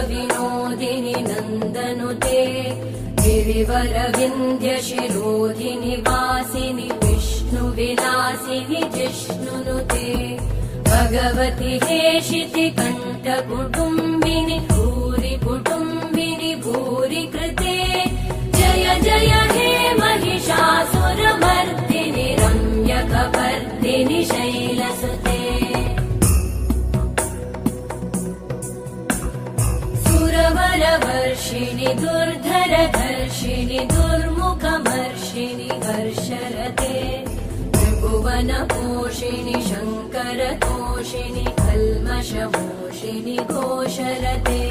विनोदिनि नन्दनुते गिरिवरविन्ध्यशिरोधिनि वासिनि विष्णुविलासिनि जिष्णुनुते भगवति हेशिति कण्ठकुटुम्बिनि भूरि कुटुम्बिनि भूरि कृते जय जय हे महिषासुरमर्दिनि रम्यकपर्दिनि शैलसुते सुरवरवर्षिणि दुर्धरधर्षिणि दुर्मुखमर्षिणि हर्षरते त्रिभुवनपोषिणि शङ्करतोषिणि कल्मषमोषिणि घोषरते।